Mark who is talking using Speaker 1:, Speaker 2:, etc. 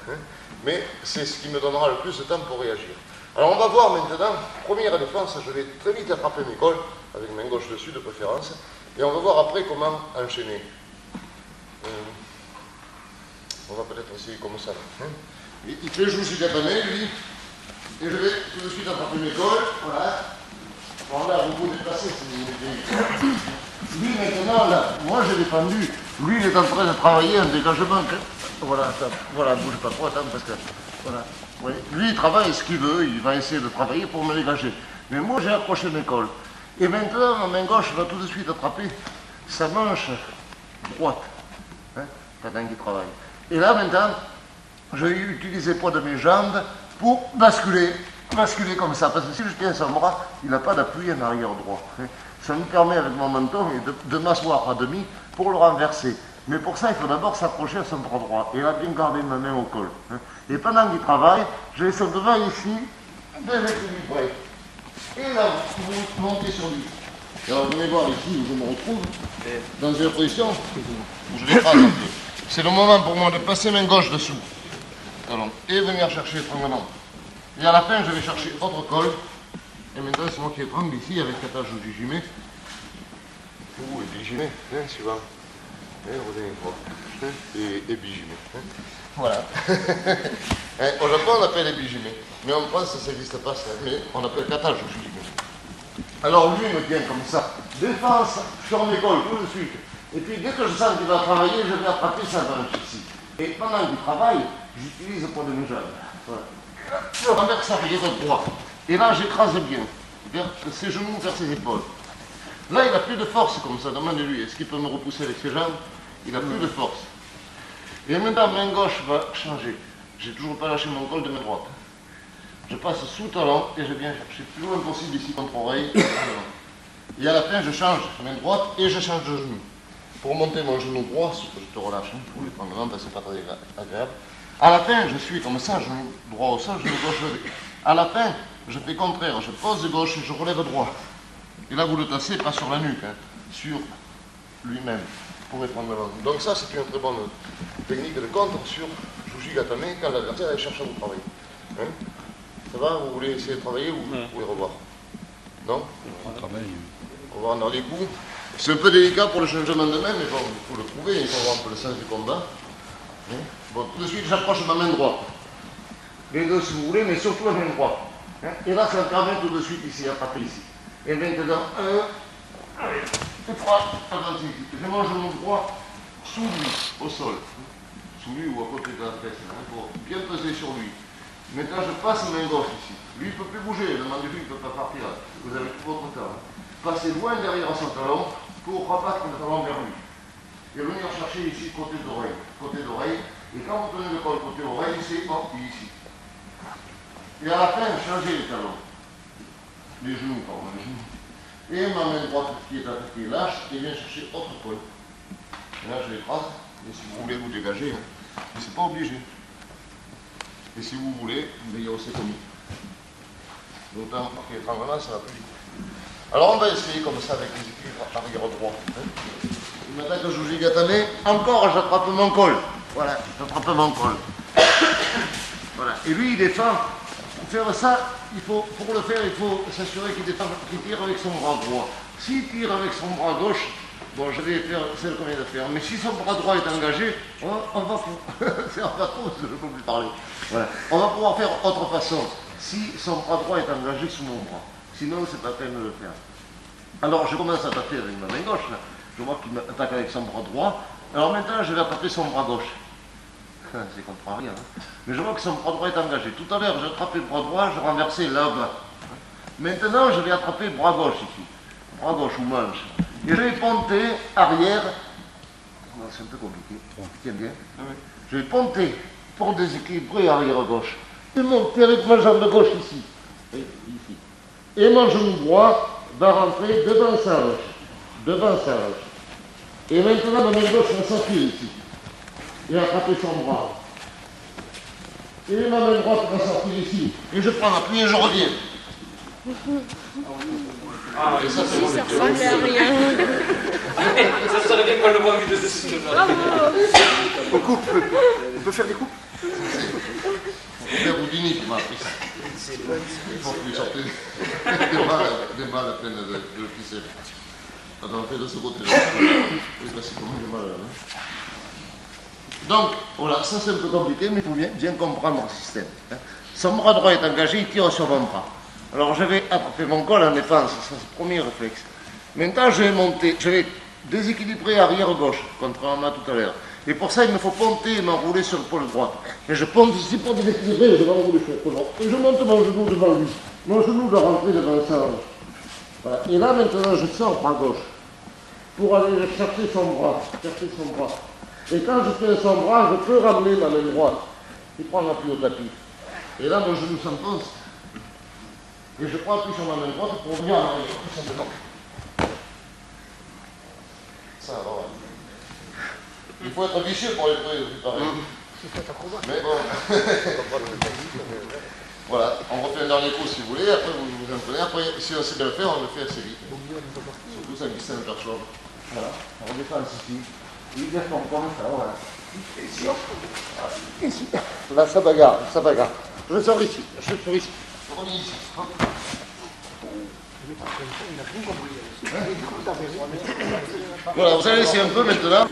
Speaker 1: hein. Mais c'est ce qui me donnera le plus de temps pour réagir. Alors on va voir maintenant, première défense, je vais très vite attraper mes cols, avec main gauche dessus de préférence, et on va voir après comment enchaîner. On va peut-être essayer comme ça. Hein. Il fait jouer jusqu'à donner, lui, et je vais tout de suite attraper mes cols, voilà. Bon là, vous pouvez déplacer si vous voulez. Lui maintenant, là, moi j'ai défendu, lui il est en train de travailler un dégagement. Voilà, ça, voilà, bouge pas trop, attends, parce que, voilà. Oui. Lui il travaille ce qu'il veut, il va essayer de travailler pour me dégager. Mais moi j'ai accroché mes cols. Et maintenant, ma main gauche va tout de suite attraper sa manche droite, hein, pendant qu'il travaille. Et là maintenant, je vais utiliser le poids de mes jambes pour basculer comme ça, parce que si je tiens son bras, il n'a pas d'appui en arrière droit. Hein. Ça me permet avec mon menton de m'asseoir à demi pour le renverser. Mais pour ça, il faut d'abord s'approcher à son bras droit et là bien garder ma main au col. Hein. Et pendant qu'il travaille, je vais simplement ici, bien équilibrer. Et là, vous montez sur lui. Et alors, vous venez voir ici où je me retrouve, dans une position où je l'écrase un peu. C'est le moment pour moi de passer main gauche dessous. Alors, et venir chercher l'étranglement. Et à la fin, je vais chercher autre col. Et maintenant, c'est moi qui étrangle ici avec attache au bijimé. Ouh, et bijimé, hein, suivant. Et revenez voir. Et bijimé. Hein. Voilà. Hein, au Japon, on appelle les bijimé. Mais en France, ça n'existe pas, ça. Mais on appelle attache au bijimé. Alors, lui me tient comme ça. Défense sur mes cols, tout de suite. Et puis, dès que je sens qu'il va travailler, je vais attraper sa manche ici. Et pendant qu'il travaille, j'utilise le poids de mes jambes. Voilà. Je renverse arrière droit. Et là, j'écrase bien, vers ses genoux, vers ses épaules. Là, il n'a plus de force comme ça, demandez-lui. Est-ce qu'il peut me repousser avec ses jambes? Il n'a plus de force. Et maintenant, main gauche va changer. J'ai toujours pas lâché mon col de main droite. Je passe sous talon et je viens chercher plus loin possible ici contre oreille. Et à la fin, je change main droite et je change de genou. Pour monter mon genou droit, je te relâche pour les prendre parce que c'est pas très agréable. À la fin, je suis comme ça, genou droit au sol, genou gauche levé. À la fin, je fais contraire, je pose de gauche et je relève droit. Et là, vous le tassez pas sur la nuque, hein, sur lui-même, pour prendre le vent. Donc ça, c'est une très bonne technique de contre sur Juji Gatame quand l'adversaire cherche à vous travailler. Hein. Ça va? Vous voulez essayer de travailler ou vous voulez revoir? Non?
Speaker 2: On travaille.
Speaker 1: On va en les coups. C'est un peu délicat pour le changement de main, mais bon, il faut le trouver, il faut avoir un peu le sens du combat. Hein. Bon, tout de suite, j'approche ma main droite. Les deux si vous voulez, mais surtout la main droite. Hein. Et là, ça me permet tout de suite ici, attraper ici. Et maintenant, 1, 3, attention ici. Je mange mon droit sous lui, au sol. Sous lui ou à côté de la fesse, hein, pour bien peser sur lui. Maintenant, je passe main gauche ici. Lui, il ne peut plus bouger, le mandibule ne peut pas partir. Vous avez tout votre temps. Hein. Passez loin derrière son talon pour rabattre le talon vers lui. Et venir chercher ici côté d'oreille. Côté d'oreille. Et quand vous tenez le col côté oreille, c'est ici. Et à la fin, changez les talons. Les genoux, pardon, les genoux. Et ma main droite qui est attaquée lâche et vient chercher autre col. Et là, je l'écrase. Et si vous voulez vous dégager, hein. Mais c'est pas obligé. Et si vous voulez, il y a aussi commis. D'autant que l'étranglement, ça va plus vite. Alors on va essayer comme ça avec les équilibres arrière droit. Hein. Il m'attaque le Juji Gatame. Encore, j'attrape mon col. Voilà, j'attrape mon col. Voilà. Et lui, il défend. Pour faire ça, pour le faire, il faut s'assurer qu'il tire avec son bras droit. S'il tire avec son bras gauche, bon, je vais faire celle qu'on vient de faire. Mais si son bras droit est engagé, on va c'est un bateau, je ne peux plus parler. Voilà. On va pouvoir faire autre façon. Si son bras droit est engagé sous mon bras. Sinon, c'est pas la peine de le faire. Alors, je commence à taper avec ma main gauche. Là. Je vois qu'il m'attaque avec son bras droit. Alors maintenant, je vais attraper son bras gauche. C'est contrarié, hein. Mais je vois que son bras droit est engagé. Tout à l'heure, j'ai attrapé le bras droit, je renversais là-bas. Maintenant, je vais attraper le bras gauche ici. Bras gauche ou manche. Et je vais ponter arrière. C'est un peu compliqué. Tiens bien. Je vais ponter pour déséquilibrer arrière gauche. Et monter avec ma jambe gauche ici. Et ici. Et mon genou droit va rentrer devant sa hanche. Devant sa hanche. Et maintenant, ma main gauche va sortir ici. Et attraper son bras. Et ma main droite va sortir ici. Et je prends l'appui et je reviens.
Speaker 3: Ah, et ça, c'est bon. Ça ressemble à rien.
Speaker 2: Ça serait bien qu'on le voit en vidéo de ce
Speaker 3: Bravo.
Speaker 1: On coupe. On peut faire des coupes. C'est Robert Houdini qui m'a appris ça. Il faut que lui sorte des balles pleines de ficelle. Quand on fait de ce côté-là, oui, parce que c'est comme des balles là. Donc, voilà, ça c'est un peu compliqué, mais il faut bien comprendre le système. Son bras droit est engagé, il tire sur mon bras. Alors je vais attraper mon col en défense, ça c'est le premier réflexe. Maintenant je vais monter, je vais déséquilibrer arrière gauche, contrairement à tout à l'heure. Et pour ça il me faut ponter et m'enrouler sur le pôle droit. Et je ponte ici pour déséquilibrer, je vais m'enrouler sur le pôle droit. Et je monte mon genou devant lui. Mon genou doit rentrer devant ça. Voilà. Et là maintenant je sors bras gauche pour aller chercher son bras. Et quand je fais son bras, je peux ramener ma main droite et prendre appui au tapis. Et là mon genou s'enfonce. Et je prends appui sur ma main droite pour venir en arrière, tout simplement. Ça, alors, il faut être vicieux pour les trouver, pareil. Mais bon. Voilà, on refait un dernier coup si vous voulez, après vous vous entraînez. Après, si on sait bien le faire, on le fait assez vite. Surtout ça glisse un perchoir. Voilà, on redescend ici. Oui, bien sûr, on commence là, voilà. Ici, voilà. Ici. Là, ça bagarre. Je sors ici, On est ici. Voilà, vous allez laisser un peu maintenant.